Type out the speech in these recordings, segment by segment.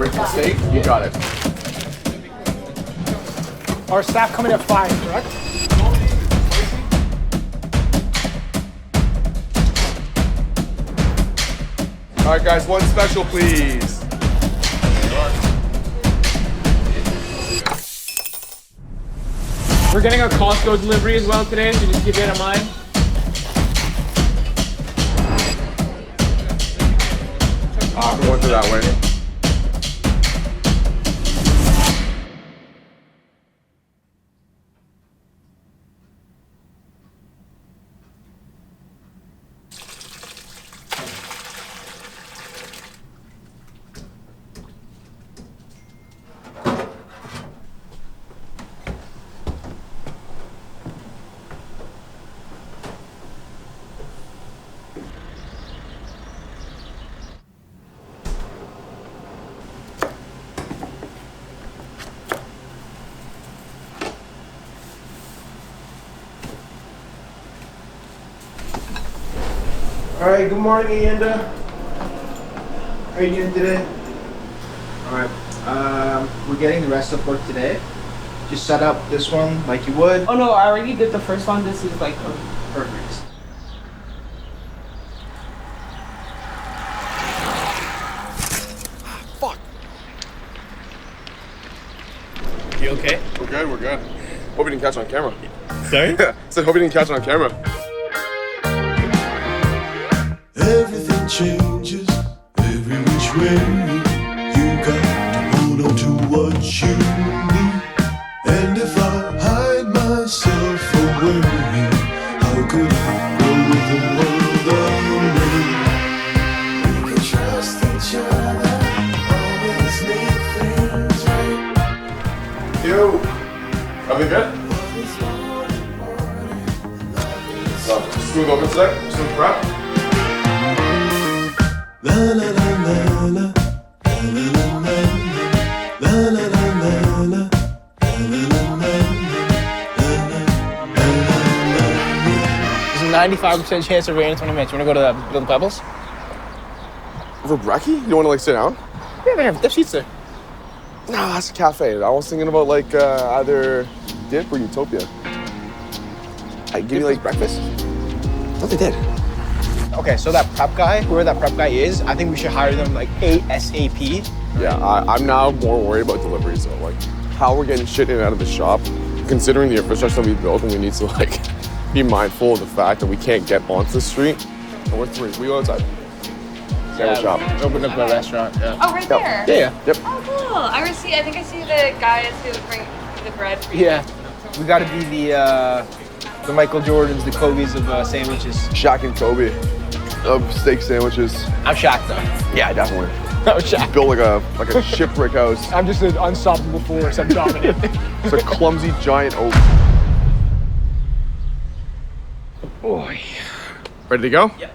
original steak, you got it. Our staff coming at 5, correct? All right, guys, one special, please. We're getting a Costco delivery as well today, so just keep that in mind. We're going through that way. All right, good morning, Ayanda. How are you doing today? All right, we're getting the rest of work today. Just set up this one like you would. Oh no, I already did the first one. This is like Perfect. Fuck. You okay? We're good, we're good. Hope you didn't catch it on camera. Sorry? I said, hope you didn't catch it on camera. Everything changes every which way. You got to hold on to what you need. And if I hide myself away, how could I grow with the world around me? We can trust each other, always make things right. Yo. Everything good? So, smooth open today? Smooth prep? La la la la la, la la la la, la la la la, There's a 95% chance of rain in 20 minutes. You wanna go to the Pebbles? For brekkie? You don't want to like sit down? Yeah, they have seats there. No, that's a cafe. I was thinking about like either Dip or Utopia. I give you like breakfast? What they did? Okay, so that prep guy, whoever that prep guy is, I think we should hire them like ASAP. Yeah, I'm now more worried about deliveries though. Like how we're getting shit in and out of the shop, considering the infrastructure we built, and we need to like be mindful of the fact that we can't get onto the street. And we're three. We go outside. Sandwich shop. Open up a restaurant. Yeah. Oh, right there? Yeah. Yep. Oh, cool. I think I see the guys who bring the bread for you. Yeah, we gotta be the Michael Jordans, the Kobe's of sandwiches. Shaq and Kobe of steak sandwiches. I'm Shaq though. Yeah, definitely. I'm Shaq. Built like a shipwreck house. I'm just an unstoppable force. I'm dominant. It's a clumsy giant oak. Boy. Ready to go? Yeah.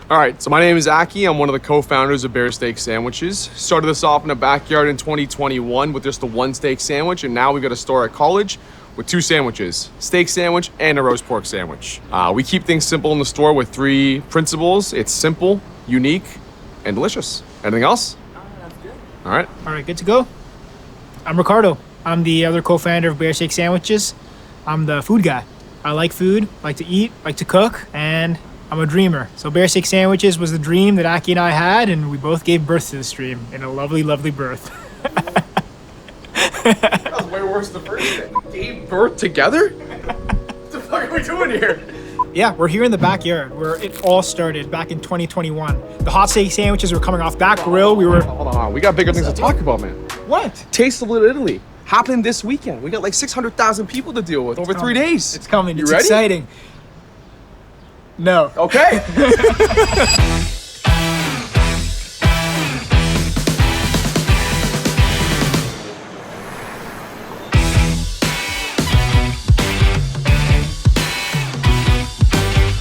All right, so my name is Aki. I'm one of the co-founders of Bear Steak Sandwiches. Started this off in a backyard in 2021 with just a one steak sandwich, and now we got a store at college with 2 sandwiches, steak sandwich and a roast pork sandwich. We keep things simple in the store with 3 principles. It's simple, unique, and delicious. Anything else? That's good. All right. All right, good to go. I'm Ricardo. I'm the other co-founder of Bear Steak Sandwiches. I'm the food guy. I like food, like to eat, like to cook, and I'm a dreamer. So Bear Steak Sandwiches was the dream that Aki and I had, and we both gave birth to this dream in a lovely, lovely birth. That was way worse the first day. Gave birth together? What the fuck are we doing here? Yeah, we're here in the backyard where it all started back in 2021. The hot steak sandwiches were coming off that grill. We were... Hold on, we got bigger things to talk about, man. What? Taste of Little Italy. Happening this weekend. We got like 600,000 people to deal with over 3 days. It's coming. You It's ready? exciting. No. Okay.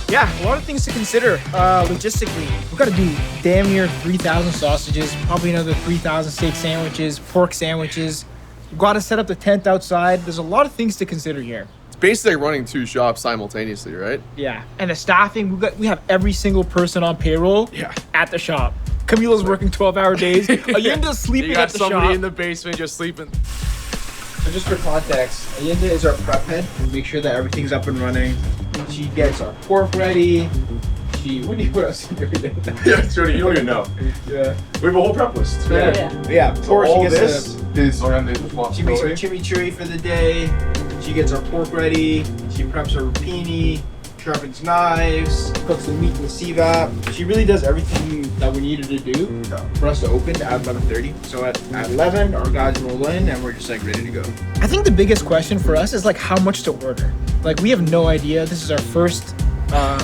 Yeah, a lot of things to consider logistically. We've got to do damn near 3,000 sausages, probably another 3,000 steak sandwiches, pork sandwiches. We've got to set up the tent outside. There's a lot of things to consider here. It's basically running 2 shops simultaneously, right? Yeah, and the staffing, we have every single person on payroll Yeah. at the shop. Camilo's working 12-hour days. Ayenda's sleeping You at got the somebody shop. in the basement just sleeping. So just for context, Ayenda is our prep head. We make sure that everything's up and running. She gets our pork ready. What else do you do every day? Yeah, Jody, you don't even know. Yeah. We have a whole prep list. Yeah, pork. All She gets this is Ayenda's she makes her responsibility. chimichurri for the day. She gets our pork ready. She preps her rapini, sharpens knives, cooks the meat in the CVAP. She really does everything that we need her to do for us to open at 11:30. So at 11, our guys roll in and we're just like ready to go. I think the biggest question for us is like how much to order. Like we have no idea. This is our first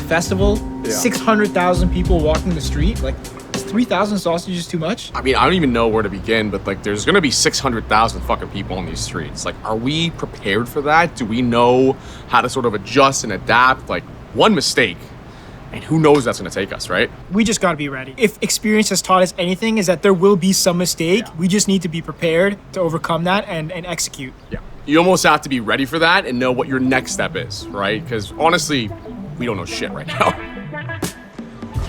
festival. Yeah. 600,000 people walking the street. Like, is 3,000 sausages too much? I mean, I don't even know where to begin, but like, there's gonna be 600,000 fucking people on these streets. Like, are we prepared for that? Do we know how to sort of adjust and adapt? Like, one mistake, and who knows that's gonna take us, right? We just gotta be ready. If experience has taught us anything, is that there will be some mistake. We just need to be prepared to overcome that and execute. Yeah. You almost have to be ready for that and know what your next step is, right? Because honestly, we don't know shit right now.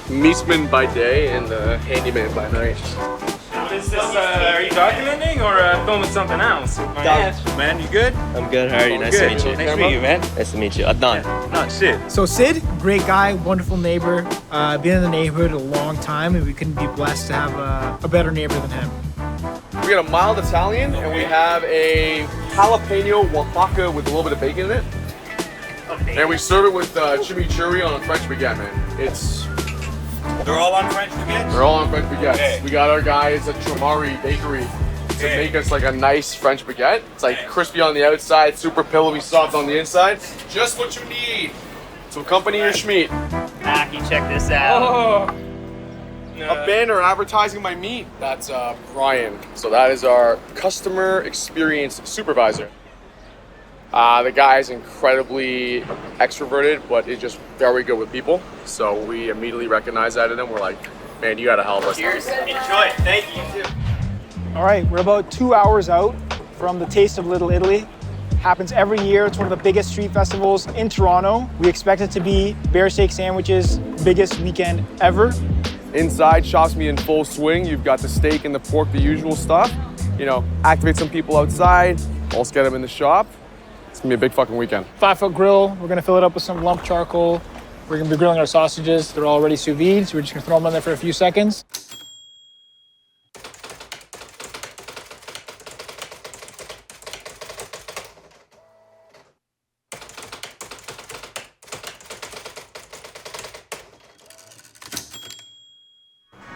Meatsman by day and handyman by night. Is this, are you documenting or filming something else? Man, you good? I'm good. How are you? Nice to Good. meet you. Nice to meet you, man. Nice to meet you. Adnan. Not shit. So Sid, great guy, wonderful neighbor, been in the neighborhood a long time, and we couldn't be blessed to have a better neighbor than him. We got a mild Italian and we have a jalapeno Oaxaca with a little bit of bacon in it. And we serve it with chimichurri on a French baguette, man. They're all on French baguettes? They're all on French baguettes. Okay. We got our guys at Tromari Bakery to make us like a nice French baguette. It's like crispy on the outside, super pillowy, soft on the inside. Just what you need to accompany your schmeat. Aki, check this out. Oh. A banner advertising my meat. That's Brian. So that is our customer experience supervisor. The guy is incredibly extroverted, but is just very good with people. So we immediately recognize that in him. We're like, man, you gotta help us. Cheers. Enjoy. Thank you. All right, we're about 2 hours out from the Taste of Little Italy. Happens every year. It's one of the biggest street festivals in Toronto. We expect it to be Bear Steak Sandwiches' biggest weekend ever. Inside, shop's be in full swing. You've got the steak and the pork, the usual stuff. You know, activate some people outside. Let's get them in the shop. It's gonna be a big fucking weekend. 5-foot grill. We're gonna fill it up with some lump charcoal. We're gonna be grilling our sausages. They're already sous vide, so we're just gonna throw them in there for a few seconds.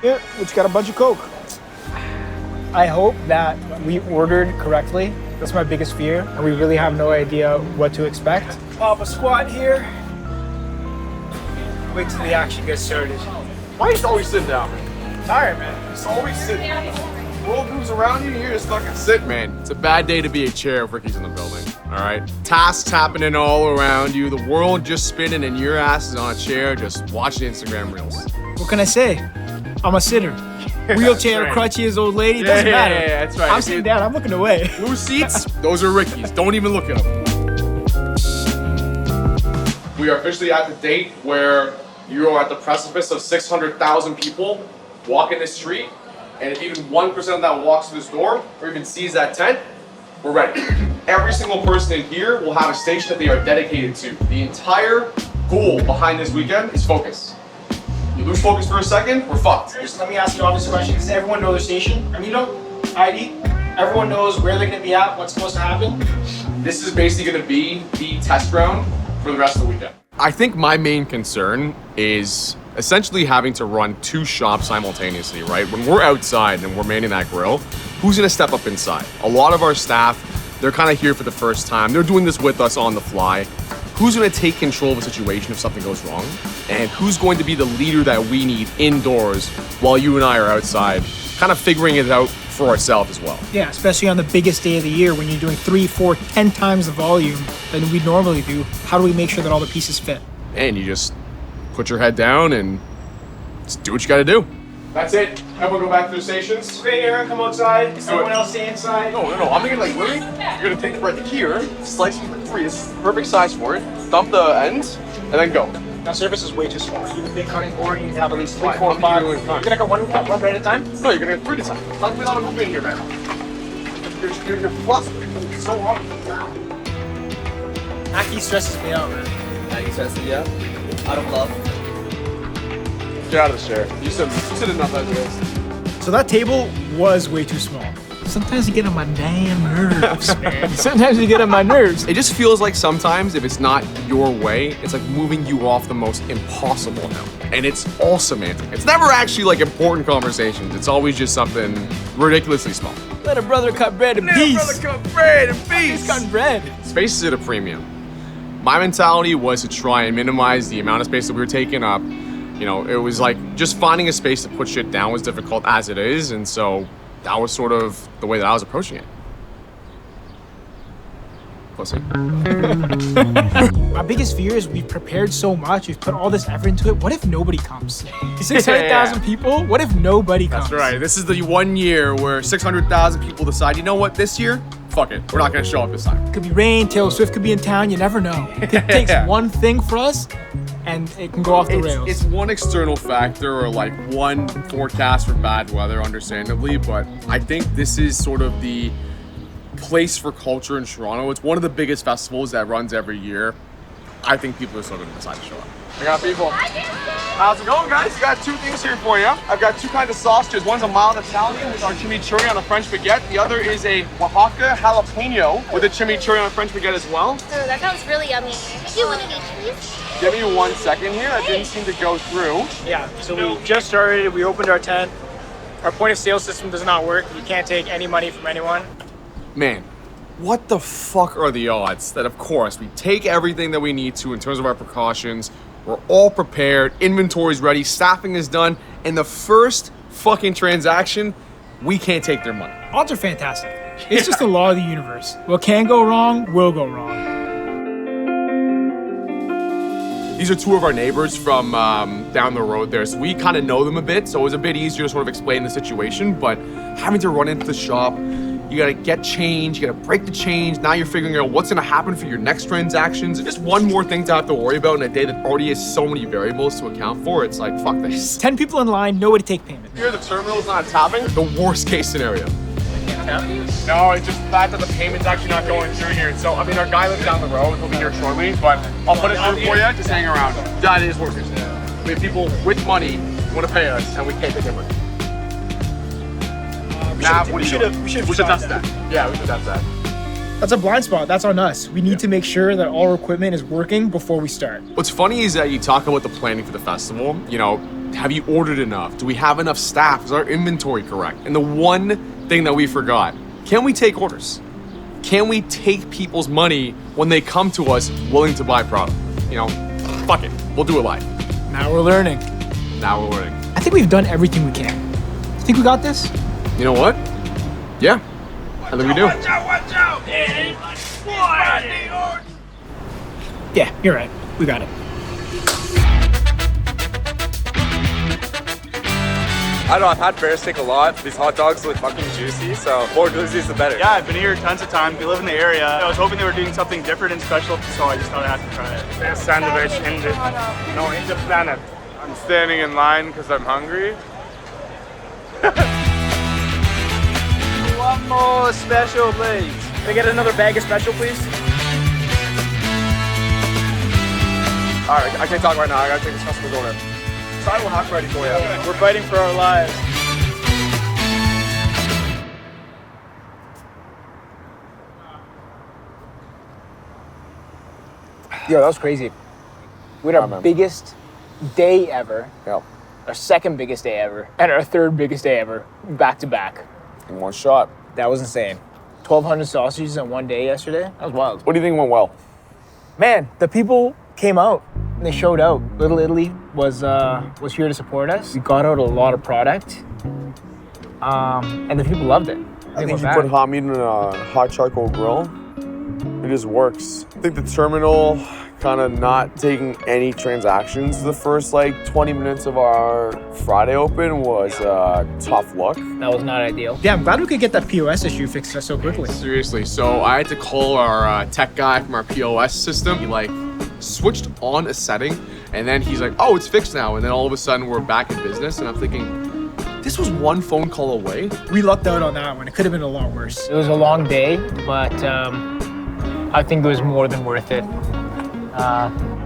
Yeah, we just got a bunch of Coke. I hope that we ordered correctly. That's my biggest fear, and we really have no idea what to expect. Pop a squat here. Wait till the action gets started. Why you always sit down? Tired, man. Just always sit down. The world moves around you, you just fucking sit, man. It's a bad day to be a chair if Ricky's in the building, all right? Tasks happening all around you, the world just spinning, and your ass is on a chair just watching Instagram reels. What can I say? I'm a sitter. Wheelchair, right. crutches, old lady, doesn't matter. Yeah, that's right. I'm sitting down, I'm looking away. Blue seats, those are Ricky's. Don't even look at them. We are officially at the date where you are at the precipice of 600,000 people walking this street. And if even 1% of that walks through this door or even sees that tent, we're ready. Every single person in here will have a station that they are dedicated to. The entire goal behind this weekend is focus. You lose focus for a second, we're fucked. Just let me ask you all this question. Does everyone know their station? Amino? ID? Everyone knows where they're gonna be at, what's supposed to happen? This is basically gonna be the test ground for the rest of the weekend. I think my main concern is essentially having to run two shops simultaneously, right? When we're outside and we're manning that grill, who's gonna step up inside? A lot of our staff, they're kind of here for the first time. They're doing this with us on the fly. Who's gonna take control of a situation if something goes wrong? And who's going to be the leader that we need indoors while you and I are outside, kind of figuring it out for ourselves as well. Yeah, especially on the biggest day of the year when you're doing 3, 4, 10 times the volume than we normally do. How do we make sure that all the pieces fit? And you just put your head down and just do what you gotta do. That's it. Everyone go back to their stations. Okay, Aaron, come outside. do Everyone it. else stay inside. No, I'm thinking like literally, you're gonna take the bread here, slice it into 3, this is the perfect size for it, dump the ends, and then go. That surface is way too small. You need a big cutting board. You need to have at least 3, Why? 4, How 5. many are you doing? You're gonna go one bread at a time. No, you're gonna get 3 at a time. How come we not move in here, man? You're flustered. It's so hard. Aki stresses me out, man. Aggie says, yeah. Out of love. Get out of the chair. You said enough as it is. So that table was way too small. Sometimes you get on my damn nerves, man. Sometimes you get on my nerves. It just feels like sometimes if it's not your way, it's like moving you off the most impossible hill. And it's all semantic. It's never actually like important conversations. It's always just something ridiculously small. Let a brother cut bread in peace. cut bread and peace. He's cutting bread. Space is at a premium. My mentality was to try and minimize the amount of space that we were taking up. You know, it was like just finding a space to put shit down was difficult as it is, and so that was sort of the way that I was approaching it. Pussy. My biggest fear is we've prepared so much, we've put all this effort into it. What if nobody comes? 600,000 people? What if nobody comes? That's right. This is the 1 year where 600,000 people decide, you know what, this year, fuck it. We're not gonna show up this time. Could be rain, Taylor Swift could be in town, you never know. It takes one thing for us and it can go off the rails. It's one external factor or like one forecast for bad weather, understandably, but I think this is sort of the place for culture in Toronto. It's one of the biggest festivals that runs every year. I think people are still gonna decide to show up. I got people. How's it going, guys? Got 2 things here for you. I've got 2 kinds of sausages. One's a mild Italian with our chimichurri on a French baguette. The other is a Oaxaca jalapeno with a chimichurri on a French baguette as well. Oh, that sounds really yummy. Do you want to eat please? Give me 1 second here. That didn't seem to go through. Yeah, so we just started, we opened our tent. Our point of sale system does not work. You can't take any money from anyone. Man, what the fuck are the odds that, of course, we take everything that we need to in terms of our precautions, we're all prepared, inventory's ready, staffing is done, and the first fucking transaction, we can't take their money. Odds are fantastic. It's just the law of the universe. What can go wrong, will go wrong. These are 2 of our neighbors from down the road there, so we kind of know them a bit, so it was a bit easier to sort of explain the situation, but having to run into the shop, you gotta get change, you gotta break the change, now you're figuring out what's gonna happen for your next transactions. Just one more thing to have to worry about in a day that already has so many variables to account for. It's like, fuck this. 10 people in line, nobody take payment. Here the terminal's not tapping, the worst case scenario. No, it's just the fact that the payment's actually not going through here. So, I mean, our guy lives down the road, he'll be here shortly, but I'll put it through for you, just hang around. That is worst case scenario. We have people with money who want to pay us, and we can't take their money. We should test that. Yeah, we should test that. That's a blind spot. That's on us. We need to make sure that all our equipment is working before we start. What's funny is that you talk about the planning for the festival. You know, have you ordered enough? Do we have enough staff? Is our inventory correct? And the one thing that we forgot, can we take orders? Can we take people's money when they come to us willing to buy product? You know, fuck it. We'll do it live. Now we're learning. Now we're learning. I think we've done everything we can. You think we got this? You know what? Yeah, I think we do. Watch out! Yeah, you're right. We got it. I don't know, I've had bear steak a lot. These hot dogs look fucking juicy, so more glizzies the better. Yeah, I've been here tons of times. We live in the area. I was hoping they were doing something different and special, so I just thought I had to try it. Best sandwich in the planet. I'm standing in line because I'm hungry. One more special, please. Can I get another bag of special, please? All right, I can't talk right now. I gotta take this customer's order. I will have ready for you. We're fighting for our lives. Yo, that was crazy. We had our biggest day ever, Yep. our second biggest day ever, and our third biggest day ever, back to back. In one shot. That was insane. 1,200 sausages in one day yesterday. That was wild. What do you think went well? Man, the people came out. And they showed out. Little Italy was here to support us. We got out a lot of product, and the people loved it. I think you put hot meat in a hot charcoal grill. It just works. I think the terminal kind of not taking any transactions the first like 20 minutes of our Friday open was a tough look. That was not ideal. Yeah, I'm glad we could get that POS issue fixed so quickly. Seriously, so I had to call our tech guy from our POS system. He like switched on a setting And then he's like, oh, it's fixed now. And then all of a sudden we're back in business. And I'm thinking, this was one phone call away. We lucked out on that one. It could have been a lot worse. It was a long day, but I think it was more than worth it.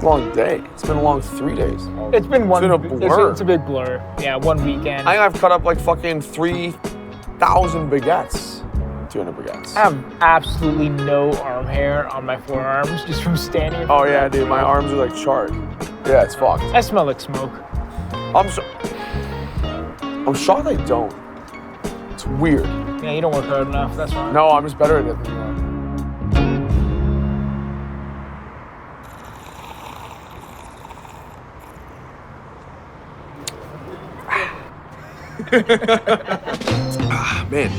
Long day. It's been a long 3 days. It's been one. It's been a blur. It's a big blur. Yeah, one weekend. I think I've cut up like fucking 3,000 baguettes. 200 baguettes. I have absolutely no arm hair on my forearms just from standing. Oh yeah, dude, my arms are like charred. Yeah, it's fucked. I smell like smoke. I'm shocked I don't. It's weird. Yeah, you don't work hard enough, that's why. No, I'm just better at it than you are. Man,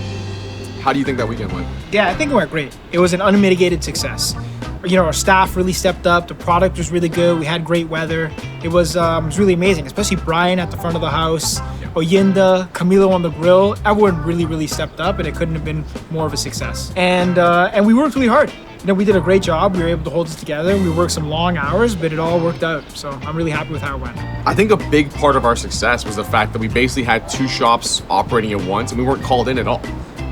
how do you think that weekend went? Yeah, I think it went great. It was an unmitigated success. You know, our staff really stepped up. The product was really good. We had great weather. It was really amazing, especially Brian at the front of the house, Oyinda, Camilo on the grill. Everyone really stepped up, and it couldn't have been more of a success. And we worked really hard. You know, we did a great job. We were able to hold it together. We worked some long hours, but it all worked out. So I'm really happy with how it went. I think a big part of our success was the fact that we basically had 2 shops operating at once, and we weren't called in at all.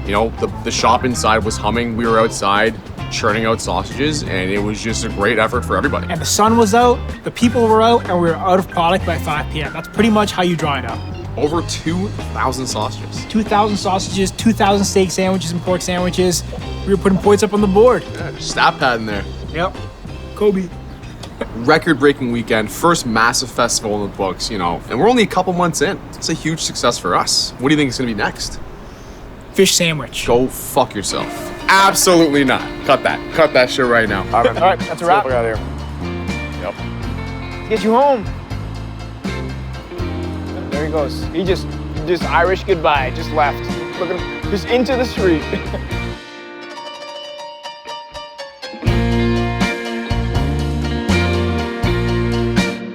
You know, the shop inside was humming. We were outside churning out sausages, and it was just a great effort for everybody. And the sun was out, the people were out, and we were out of product by 5 p.m. That's pretty much how you draw it out. Over 2,000 sausages. 2,000 sausages, 2,000 steak sandwiches and pork sandwiches. We were putting points up on the board. Yeah, just stat pad in there. Yep. Kobe. Record-breaking weekend, first massive festival in the books, you know, and we're only a couple months in. It's a huge success for us. What do you think is going to be next? Fish sandwich. Go fuck yourself. Absolutely not. Cut that. Cut that shit right now. All right, that's a wrap. Get out of here. Yep. Get you home. There he goes. He just Irish goodbye, just left. Look at him, just into the street.